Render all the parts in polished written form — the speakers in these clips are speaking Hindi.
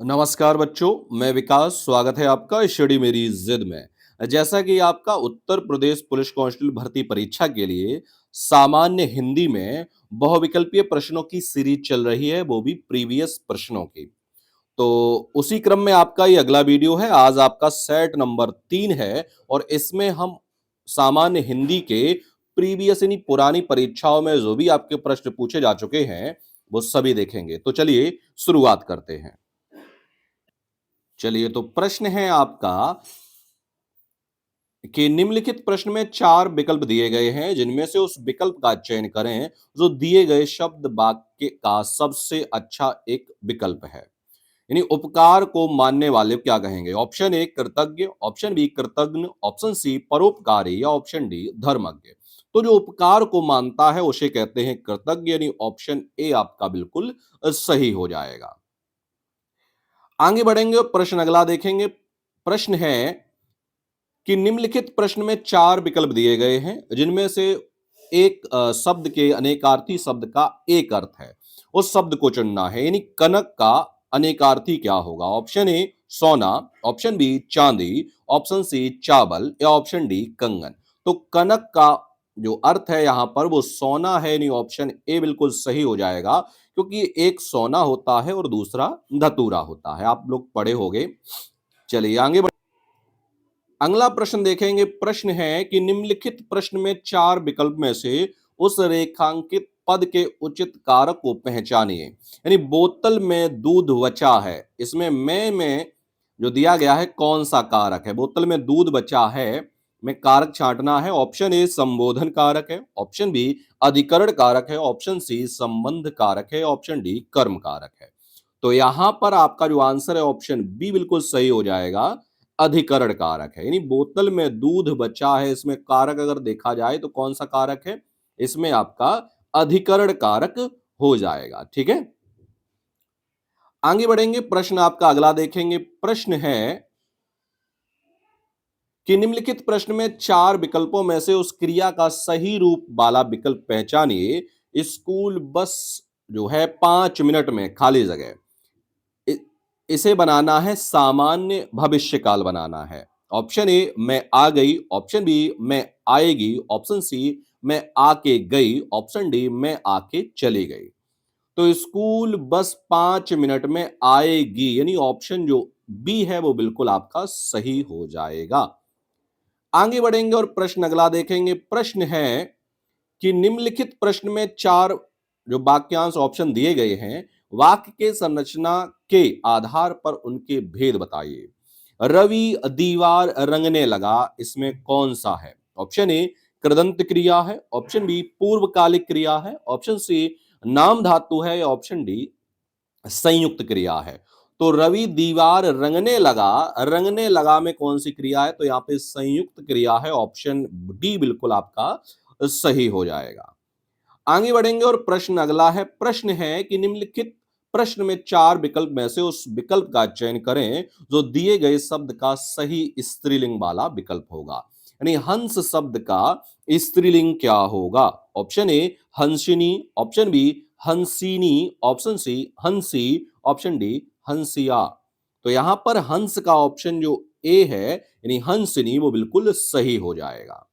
नमस्कार बच्चों, मैं विकास। स्वागत है आपका स्टडी मेरी जिद में। जैसा कि आपका उत्तर प्रदेश पुलिस कांस्टेबल भर्ती परीक्षा के लिए सामान्य हिंदी में बहुविकल्पीय प्रश्नों की सीरीज चल रही है, वो भी प्रीवियस प्रश्नों की। तो उसी क्रम में आपका ये अगला वीडियो है। आज आपका सेट नंबर 3 है और इसमें हम सामान्य हिंदी के प्रीवियस यानी पुरानी परीक्षाओं में जो भी आपके प्रश्न पूछे जा चुके हैं, वो सभी देखेंगे। तो चलिए शुरुआत करते हैं। चलिए, तो प्रश्न है आपका कि निम्नलिखित प्रश्न में 4 विकल्प दिए गए हैं, जिनमें से उस विकल्प का चयन करें जो दिए गए शब्द वाक्य का सबसे अच्छा एक विकल्प है। यानी उपकार को मानने वाले क्या कहेंगे? ऑप्शन ए कृतज्ञ, ऑप्शन बी कृतज्ञ, ऑप्शन सी परोपकारी या ऑप्शन डी धर्मज्ञ। तो जो उपकार को मानता है उसे कहते हैं कृतज्ञ, यानी ऑप्शन ए आपका बिल्कुल सही हो जाएगा। आगे बढ़ेंगे और प्रश्न अगला देखेंगे। प्रश्न है कि निम्नलिखित प्रश्न में 4 विकल्प दिए गए हैं, जिनमें से एक शब्द के अनेकार्थी शब्द का एक अर्थ है। उस शब्द को चुनना है। यानी कनक का अनेकार्थी क्या होगा? ऑप्शन ए सोना, ऑप्शन बी चांदी, ऑप्शन सी चावल या ऑप्शन डी कंगन। तो कनक का जो अर्थ है यहां पर वो सोना है, यानी ऑप्शन ए बिल्कुल सही हो जाएगा, क्योंकि एक सोना होता है और दूसरा धतूरा होता है। आप लोग पढ़े होंगे। चलिए आगे। अगला प्रश्न देखेंगे। प्रश्न है कि निम्नलिखित प्रश्न में 4 विकल्प में से उस रेखांकित पद के उचित कारक को पहचानिए। यानी बोतल में दूध बचा है, इसमें में जो दिया गया है कौन सा कारक है? बोतल में दूध बचा है में कारक छांटना है। ऑप्शन ए संबोधन कारक है, ऑप्शन बी अधिकरण कारक है, ऑप्शन सी संबंध कारक है, ऑप्शन डी कर्म कारक है। तो यहां पर आपका जो आंसर है ऑप्शन बी बिल्कुल सही हो जाएगा, अधिकरण कारक है। यानी बोतल में दूध बचा है, इसमें कारक अगर देखा जाए तो कौन सा कारक है? इसमें आपका अधिकरण कारक हो जाएगा। ठीक है, आगे बढ़ेंगे। प्रश्न आपका अगला देखेंगे। प्रश्न है कि निम्नलिखित प्रश्न में 4 विकल्पों में से उस क्रिया का सही रूप वाला विकल्प पहचानिए। स्कूल बस जो है 5 मिनट में खाली जगह, इसे बनाना है सामान्य भविष्यकाल बनाना है। ऑप्शन ए मैं आ गई, ऑप्शन बी मैं आएगी, ऑप्शन सी मैं आके गई, ऑप्शन डी मैं आके चली गई। तो स्कूल बस 5 मिनट में आएगी, यानी ऑप्शन जो बी है वो बिल्कुल आपका सही हो जाएगा। आगे बढ़ेंगे और प्रश्न अगला देखेंगे। प्रश्न है कि निम्नलिखित प्रश्न में 4 जो वाक्यांश ऑप्शन दिए गए हैं, वाक्य के संरचना के आधार पर उनके भेद बताइए। रवि दीवार रंगने लगा, इसमें कौन सा है? ऑप्शन ए कृदंत क्रिया है, ऑप्शन बी पूर्वकालिक क्रिया है, ऑप्शन सी नाम धातु है या ऑप्शन डी संयुक्त क्रिया है। तो रवि दीवार रंगने लगा में कौन सी क्रिया है? तो यहाँ पे संयुक्त क्रिया है, ऑप्शन डी बिल्कुल आपका सही हो जाएगा। आगे बढ़ेंगे और प्रश्न अगला है। प्रश्न है कि निम्नलिखित प्रश्न में 4 विकल्प में से उस विकल्प का चयन करें जो दिए गए शब्द का सही स्त्रीलिंग वाला विकल्प होगा। यानी हंस शब्द का स्त्रीलिंग क्या होगा? ऑप्शन ए हंसिनी, ऑप्शन बी हंसिनी, ऑप्शन सी हंसी, ऑप्शन डी हंसिया। तो यहां पर हंस का ऑप्शन जो ए है यानी हंसिनी, वो बिल्कुल सही हो जाएगा।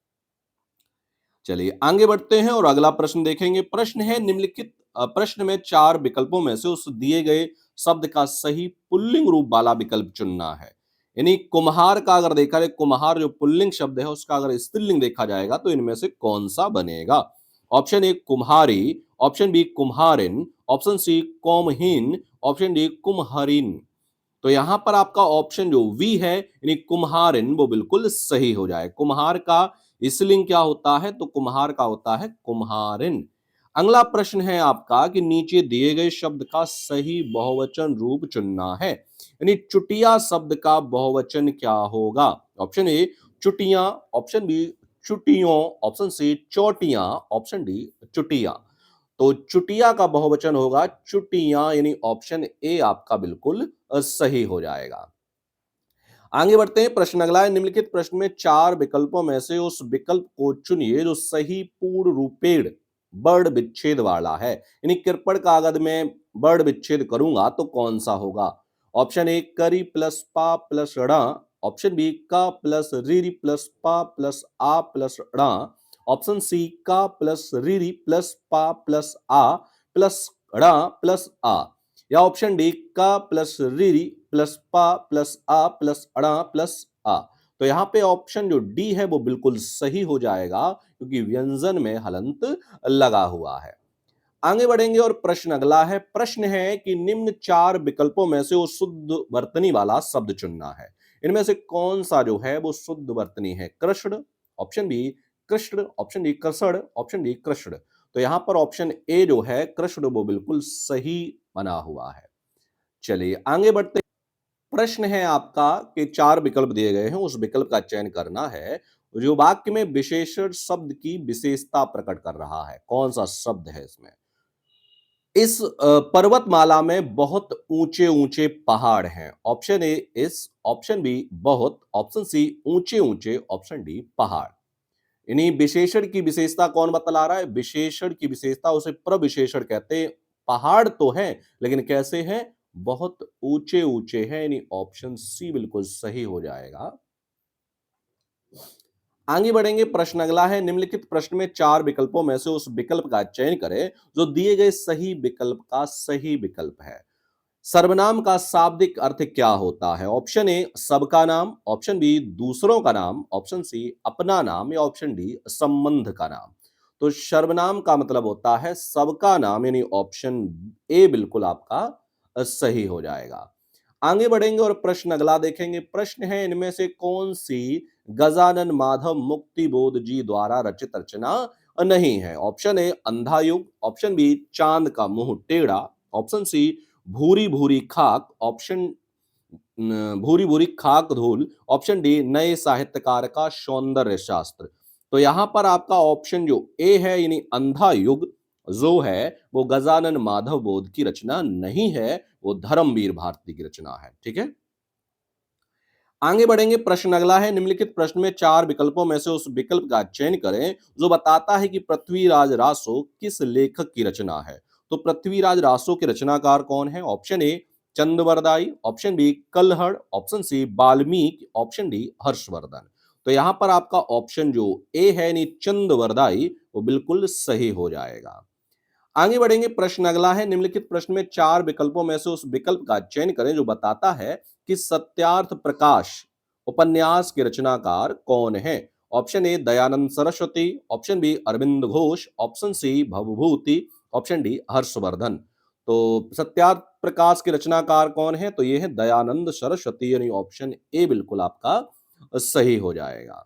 चलिए आगे बढ़ते हैं और अगला प्रश्न देखेंगे। प्रश्न है निम्नलिखित प्रश्न में 4 विकल्पों में से उस दिए गए शब्द का सही पुल्लिंग रूप वाला विकल्प चुनना है। यानी कुम्हार का अगर देखा जाए, कुम्हार जो पुल्लिंग शब्द है उसका अगर स्त्रीलिंग देखा जाएगा तो इनमें से कौन सा बनेगा? ऑप्शन ए कुम्हारी, ऑप्शन बी कुम्हारिन, ऑप्शन सी कौमहीन, ऑप्शन डी कुम्हारिन। तो यहां पर आपका ऑप्शन जो वी है यानी कुम्हारिन, वो बिल्कुल सही हो जाए। कुम्हार का स्त्रीलिंग क्या होता है? तो कुम्हार का होता है कुम्हारिन। अगला प्रश्न है आपका कि नीचे दिए गए शब्द का सही बहुवचन रूप चुनना है। यानी चुटिया शब्द का बहुवचन क्या होगा? ऑप्शन ए चुटियां, ऑप्शन बी चुटियों, ऑप्शन सी चोटियां, ऑप्शन डी चुटिया। तो चुटिया का बहुवचन होगा चुटियां, यानी ऑप्शन ए आपका बिल्कुल सही हो जाएगा। आगे बढ़ते हैं। प्रश्न अगला है। निम्नलिखित प्रश्न में 4 विकल्पों में से उस विकल्प को चुनिए जो सही पूर्ण रूपेण वर्ण विच्छेद वाला है। यानी कृपण का अगर मैं वर्ण विच्छेद करूंगा तो कौन सा होगा? ऑप्शन ए करी प्लस पा प्लस ड़ा, ऑप्शन बी का प्लस रीरी प्लस पा प्लस आ प्लस ड़ा, ऑप्शन सी का प्लस रीरी प्लस पा प्लस आ प्लस ड़ा प्लस आ, या ऑप्शन डी का प्लस रीरी प्लस पा प्लस आ प्लस अड़ा प्लस आ। तो यहां पे ऑप्शन जो डी है वो बिल्कुल सही हो जाएगा, क्योंकि व्यंजन में हलंत लगा हुआ है। आगे बढ़ेंगे और प्रश्न अगला है। प्रश्न है कि निम्न चार विकल्पों में से वो शुद्ध वर्तनी वाला शब्द चुनना है। इनमें से कौन सा जो है वो शुद्ध वर्तनी है? Krishna, option B Krishna, option D Krishna, option D Krishna. तो यहां पर ऑप्शन ए जो है कृष्ण वो बिल्कुल सही बना हुआ है। चलिए आगे बढ़ते। प्रश्न है आपका कि चार विकल्प दिए गए हैं, उस विकल्प का चयन करना है जो वाक्य में विशेषण शब्द की विशेषता प्रकट कर रहा है। कौन सा शब्द है इसमें? इस पर्वतमाला में बहुत ऊंचे ऊंचे पहाड़ हैं। ऑप्शन ए इस, ऑप्शन बी बहुत, ऑप्शन सी ऊंचे ऊंचे, ऑप्शन डी पहाड़। यानी विशेषण की विशेषता कौन बतला रहा है? विशेषण की विशेषता उसे प्रविशेषण कहते हैं। पहाड़ तो है लेकिन कैसे हैं? बहुत ऊंचे ऊंचे हैं, यानी ऑप्शन सी बिल्कुल सही हो जाएगा। आगे बढ़ेंगे। प्रश्न अगला है। निम्नलिखित प्रश्न में चार विकल्पों में से उस विकल्प का चयन करें जो दिए गए सही विकल्प का सही विकल्प है। सर्वनाम का शाब्दिक अर्थ क्या होता है? ऑप्शन ए सबका नाम, ऑप्शन बी दूसरों का नाम, ऑप्शन सी अपना नाम, या ऑप्शन डी संबंध का नाम। तो सर्वनाम का मतलब होता है सबका नाम, यानी ऑप्शन ए बिल्कुल आपका सही हो जाएगा। आगे बढ़ेंगे और प्रश्न अगला देखेंगे। प्रश्न है इनमें से कौन सी गजानन माधव मुक्ति बोध जी द्वारा रचित रचना नहीं है? ऑप्शन ए अंधा युग, ऑप्शन बी चांद का मुंह टेढ़ा, ऑप्शन सी भूरी भूरी खाक, ऑप्शन भूरी भूरी खाक धूल, ऑप्शन डी नए साहित्यकार का सौंदर्य शास्त्र। तो यहां पर आपका ऑप्शन जो ए है यानी अंधा युग जो है वो गजानन माधव बोध की रचना नहीं है, वो धर्मवीर भारती की रचना है। ठीक है, आगे बढ़ेंगे। प्रश्न अगला है। निम्नलिखित प्रश्न में चार विकल्पों में से उस विकल्प का चयन करें जो बताता है कि पृथ्वीराज रासो किस लेखक की रचना है। तो पृथ्वीराज रासो के रचनाकार कौन है? Option A Chandbardai, option B Kalhan, option C Valmiki, option D Harshvardhan. तो यहां पर आपका ऑप्शन जो ए है यानी चंद्रवरदाई वो बिल्कुल सही हो जाएगा। आगे बढ़ेंगे। प्रश्न अगला है। निम्नलिखित प्रश्न में चार विकल्पों में से उस विकल्प का चयन करें जो बताता है कि सत्यार्थ प्रकाश उपन्यास के रचनाकार कौन है। Option A Dayanand Saraswati, option B Arvind Ghosh, option C Bhavbhuti, option D Harshvardhan. तो सत्यार्थ प्रकाश के रचनाकार कौन है? तो ये है दयानंद सरस्वती, यानी ऑप्शन ए बिल्कुल आपका सही हो जाएगा।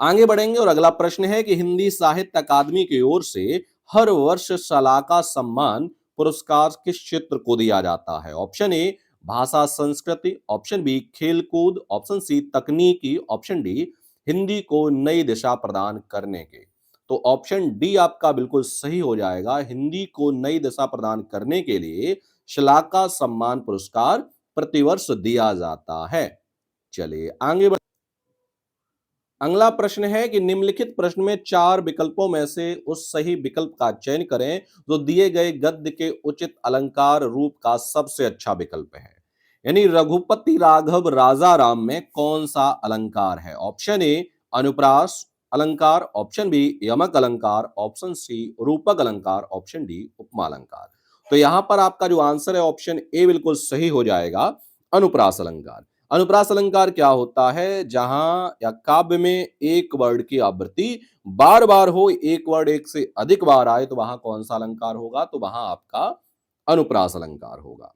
आगे बढ़ेंगे और अगला प्रश्न है कि हिंदी साहित्य अकादमी की ओर से हर वर्ष शलाका सम्मान पुरस्कार किस क्षेत्र को दिया जाता है? ऑप्शन ए भाषा संस्कृति, ऑप्शन बी खेलकूद, ऑप्शन सी तकनीकी, ऑप्शन डी हिंदी को नई दिशा प्रदान करने के। तो ऑप्शन डी आपका बिल्कुल सही हो जाएगा। हिंदी को नई दिशा प्रदान करने के लिए शलाका सम्मान पुरस्कार प्रतिवर्ष दिया जाता है। चलिए आगे अगला प्रश्न है कि निम्नलिखित प्रश्न में चार विकल्पों में से उस सही विकल्प का चयन करें जो दिए गए गद्य के उचित अलंकार रूप का सबसे अच्छा विकल्प है। यानी रघुपति राघव राजा राम में कौन सा अलंकार है? ऑप्शन ए अनुप्रास अलंकार, ऑप्शन बी यमक अलंकार, ऑप्शन सी रूपक अलंकार, ऑप्शन डी उपमा अलंकार। तो यहां पर आपका जो आंसर है ऑप्शन ए बिल्कुल सही हो जाएगा, अनुप्रास अलंकार। अनुप्रास अलंकार क्या होता है? जहां या काव्य में एक वर्ड की आवृत्ति बार बार हो, एक वर्ड एक से अधिक बार आए, तो वहां कौन सा अलंकार होगा? तो वहां आपका अनुप्रास अलंकार होगा।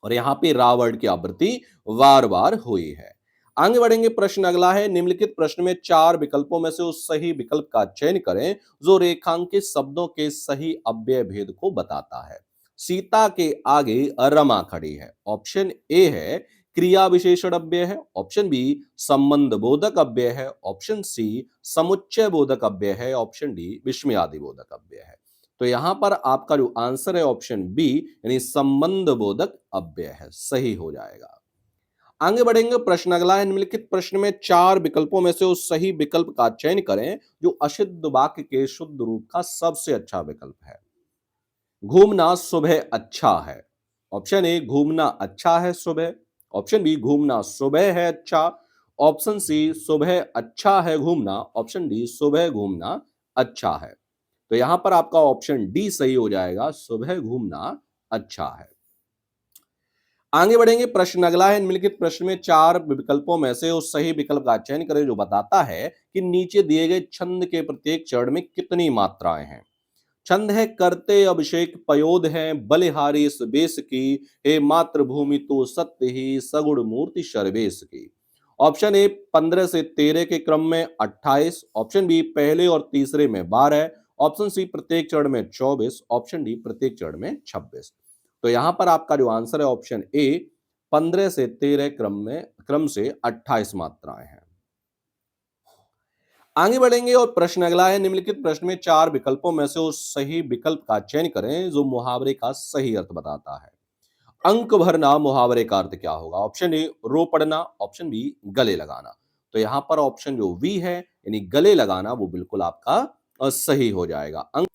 और यहां पे रा वर्ड की आवृत्ति बार बार हुई है। आगे बढ़ेंगे। प्रश्न अगला है। निम्नलिखित प्रश्न में चार विकल्पों में से उस सही विकल्प का चयन करें जो रेखांकित शब्दों के सही अव्यय भेद को बताता है। सीता के आगे रमा खड़ी है। ऑप्शन ए है क्रिया विशेषण अव्यय है, ऑप्शन बी संबंध बोधक अव्यय है, ऑप्शन सी समुच्चय बोधक अव्यय है, ऑप्शन डी विस्मयादि बोधक अव्यय है। तो यहां पर आपका जो आंसर है ऑप्शन बी यानी संबंध बोधक अव्यय है, सही हो जाएगा। आगे बढ़ेंगे। प्रश्न अगला है। निम्नलिखित प्रश्न में चार विकल्पों में से उस सही विकल्प का चयन करें जो अशुद्ध वाक्य के शुद्ध रूप का सबसे अच्छा विकल्प है। घूमना सुबह अच्छा है। ऑप्शन ए घूमना अच्छा है सुबह, ऑप्शन बी घूमना सुबह है अच्छा, ऑप्शन सी सुबह अच्छा है घूमना, ऑप्शन डी सुबह घूमना अच्छा है। तो यहां पर आपका ऑप्शन डी सही हो जाएगा, सुबह घूमना अच्छा है। आगे बढ़ेंगे, प्रश्न अगला है, निम्नलिखित प्रश्न में चार विकल्पों में से उस सही विकल्प का चयन करें जो बताता है कि नीचे दिए गए छंद के प्रत्येक चरण में कितनी मात्राएं हैं। छंद है करते अभिषेक पयोद है बलिहारी इस बेस की, हे मातृभूमि तो सत्य ही सगुण मूर्ति शर्वेश की। ऑप्शन ए 15 से 13 के क्रम में 28, ऑप्शन बी पहले और तीसरे में 12, ऑप्शन सी प्रत्येक चरण में 24, ऑप्शन डी प्रत्येक चरण में 26। तो यहां पर आपका जो आंसर है ऑप्शन ए 15 से 13 क्रम से 28 मात्राएं हैं। आगे बढ़ेंगे और प्रश्न अगला है, निम्नलिखित प्रश्न में चार विकल्पों में से उस सही विकल्प का चयन करें जो मुहावरे का सही अर्थ बताता है। अंक भरना मुहावरे का अर्थ क्या होगा। ऑप्शन ए रो पड़ना, ऑप्शन बी गले लगाना। तो यहां पर ऑप्शन जो वी है यानी गले लगाना वो बिल्कुल आपका सही हो जाएगा। अंक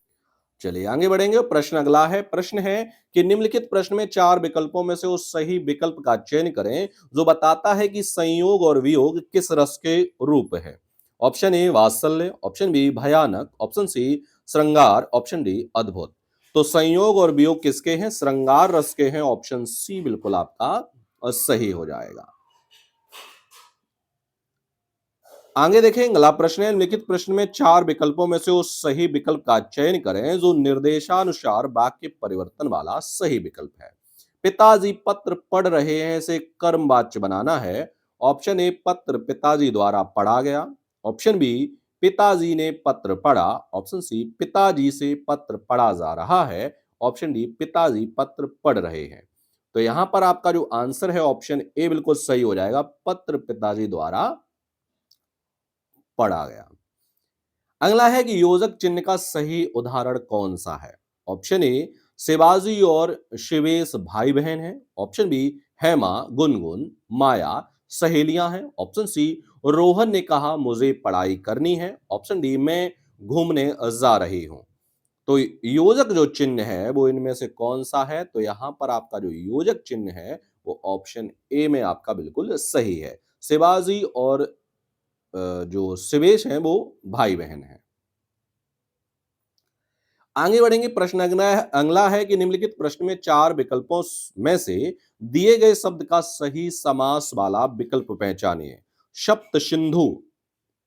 चलिए आगे बढ़ेंगे, प्रश्न अगला है, प्रश्न है कि निम्नलिखित प्रश्न में चार विकल्पों में से उस सही विकल्प का चयन करें जो बताता है कि संयोग और वियोग किस रस के रूप है। ऑप्शन ए वात्सल्य, ऑप्शन बी भयानक, ऑप्शन सी श्रृंगार, ऑप्शन डी अद्भुत। तो संयोग और वियोग किसके हैं, श्रृंगार रस के हैं, ऑप्शन सी बिल्कुल आपका सही हो जाएगा। आगे देखें, अगला प्रश्न है, लिखित प्रश्न में चार विकल्पों में से उस सही विकल्प का चयन करें जो निर्देशानुसार वाक्य परिवर्तन वाला सही विकल्प है। पिताजी पत्र पढ़ रहे हैं से कर्म वाच्य बनाना है। ऑप्शन ए पत्र पिताजी द्वारा पढ़ा गया, ऑप्शन बी पिताजी ने पत्र पढ़ा, ऑप्शन सी पिताजी से पत्र पढ़ा जा रहा है, ऑप्शन डी पिताजी पत्र पढ़ रहे हैं। तो यहां पर आपका जो आंसर है ऑप्शन ए बिल्कुल सही हो जाएगा, पत्र पिताजी द्वारा पढ़ा गया। अगला है कि योजक चिन्ह का सही उदाहरण कौन सा है। ऑप्शन ए शिवाजी और शिवेश भाई बहन हैं, ऑप्शन बी हेमा गुनगुन माया सहेलियां हैं, ऑप्शन सी रोहन ने कहा मुझे पढ़ाई करनी है, ऑप्शन डी मैं घूमने जा रही हूं। तो योजक जो चिन्ह है वो इनमें से कौन सा है, तो यहां पर आपका जो योजक चिन्ह है वो ऑप्शन ए में आपका बिल्कुल सही है। शिवाजी और जो शिवेश हैं वो भाई बहन हैं। आगे बढ़ेंगे, प्रश्न अगला है कि निम्नलिखित प्रश्न में चार विकल्पों में से दिए गए शब्द का सही समास वाला विकल्प पहचानिए। सप्त सिंधु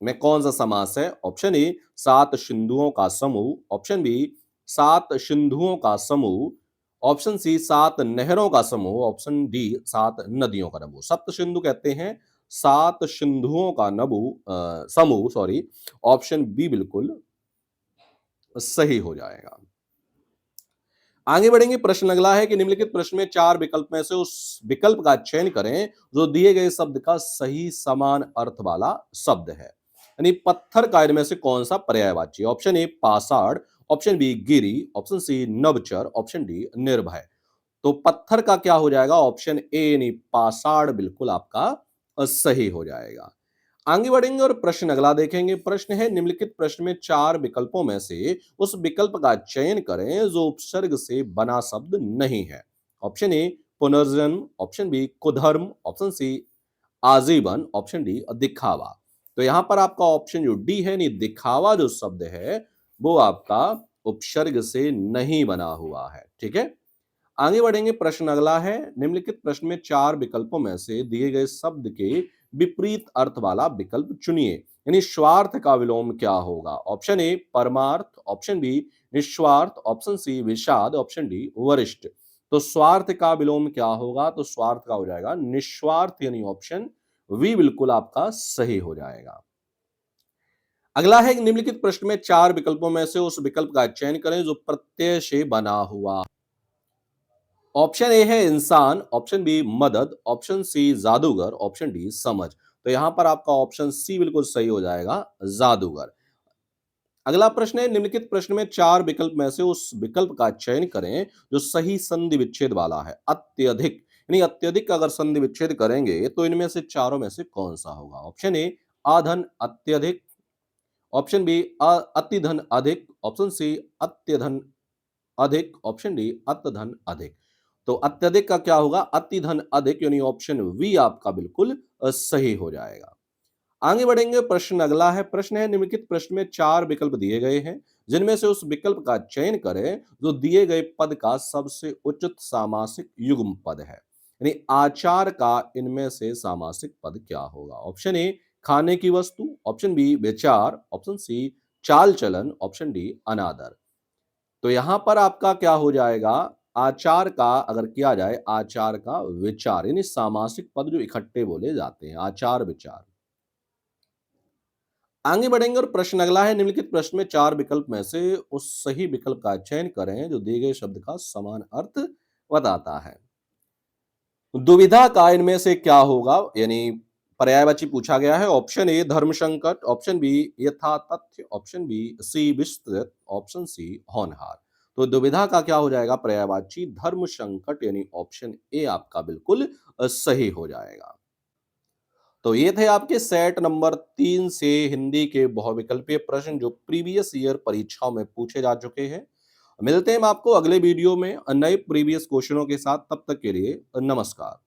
में कौन सा समास है। ऑप्शन ए सात सिंधुओं का समूह, ऑप्शन बी सात सिंधुओं का समूह, ऑप्शन सी सात नहरों का समूह, ऑप्शन डी सात नदियों का समूह। सप्त सिंधु कहते हैं सात सिंधुओं का समूह, सॉरी, ऑप्शन बी बिल्कुल सही हो जाएगा। आगे बढ़ेंगे, प्रश्न अगला है कि निम्नलिखित प्रश्न में चार विकल्प में से उस विकल्प का चयन करें जो दिए गए शब्द का सही समान अर्थ वाला शब्द है। यानी पत्थर का इनमें से कौन सा पर्यायवाची। ऑप्शन ए पाषाण, ऑप्शन बी गिरी, ऑप्शन सी नभचर, ऑप्शन डी निर्भय। तो पत्थर का क्या हो जाएगा, ऑप्शन ए यानी पाषाण बिल्कुल आपका सही हो जाएगा। आगे बढ़ेंगे और प्रश्न अगला देखेंगे, प्रश्न है निम्नलिखित प्रश्न में चार विकल्पों में से उस विकल्प का चयन करें जो उपसर्ग से बना शब्द नहीं है। ऑप्शन ए पुनर्जन्म, ऑप्शन बी कुधर्म, ऑप्शन सी आजीवन, ऑप्शन डी दिखावा। तो यहां पर आपका ऑप्शन जो डी है, नहीं दिखावा जो शब्द है वो आपका उपसर्ग से नहीं बना हुआ है। ठीक है, आगे बढ़ेंगे, प्रश्न अगला है, निम्नलिखित प्रश्न में चार विकल्पों में से दिए गए शब्द के विपरीत अर्थ वाला विकल्प चुनिए। यानी स्वार्थ का विलोम क्या होगा। ऑप्शन ए परमार्थ, ऑप्शन बी निस्वार्थ, ऑप्शन सी विषाद, ऑप्शन डी वरिष्ठ। तो स्वार्थ का विलोम क्या होगा, तो स्वार्थ का हो जाएगा निस्वार्थ, यानी ऑप्शन वी बिल्कुल आपका सही हो जाएगा। अगला है, निम्नलिखित प्रश्न में चार विकल्पों में से उस विकल्प का चयन करें जो प्रत्यय से बना हुआ। ऑप्शन ए है इंसान, ऑप्शन बी मदद, ऑप्शन सी जादूगर, ऑप्शन डी समझ। तो यहां पर आपका ऑप्शन सी बिल्कुल सही हो जाएगा, जादूगर। अगला प्रश्न है, निम्नलिखित प्रश्न में चार विकल्प में से उस विकल्प का चयन करें जो सही संधि विच्छेद वाला है। अत्यधिक, यानी अत्यधिक अगर संधि विच्छेद करेंगे तो इनमें से चारों में से कौन सा होगा। ऑप्शन ए आधन अत्यधिक, ऑप्शन बी अतिधन अधिक, ऑप्शन सी अत्यधन अधिक, ऑप्शन डी अत्यधन अधिक। तो अत्यधिक का क्या होगा, अति धन अधिक, यानी ऑप्शन वी आपका बिल्कुल सही हो जाएगा। आगे बढ़ेंगे, प्रश्न अगला है। प्रश्न है, निम्नलिखित प्रश्न में 4 विकल्प दिए गए हैं, जिनमें से उस विकल्प का चयन करें जो दिए गए पद का सबसे उचित सामासिक युग्म पद है। यानी आचार का इनमें से सामासिक पद क्या होगा? ऑप्शन ए खाने की वस्तु, ऑप्शन बी विचार, ऑप्शन सी चाल चलन, ऑप्शन डी अनादर। तो यहां पर आपका क्या हो जाएगा, आचार का अगर किया जाए, आचार का विचार, यानी सामासिक पद जो इकट्ठे बोले जाते हैं, आचार विचार। आगे बढ़ेंगे और प्रश्न अगला है, निम्नलिखित प्रश्न में 4 विकल्प में से उस सही विकल्प का चयन करें जो दिए गए शब्द का समान अर्थ बताता है। दुविधा का इनमें से क्या होगा, यानी पर्यायवाची पूछा गया है। ऑप्शन ए धर्म संकट, ऑप्शन बी यथा तथ्य, ऑप्शन बी सी विस्तृत, ऑप्शन सी होनहार। तो दुविधा का क्या हो जाएगा, पर्यायवाची धर्म संकट, यानी ऑप्शन ए आपका बिल्कुल सही हो जाएगा। तो ये थे आपके सेट नंबर 3 से हिंदी के बहुविकल्पीय प्रश्न जो प्रीवियस ईयर परीक्षाओं में पूछे जा चुके हैं। मिलते हैं हम आपको अगले वीडियो में नए प्रीवियस क्वेश्चनों के साथ। तब तक के लिए नमस्कार।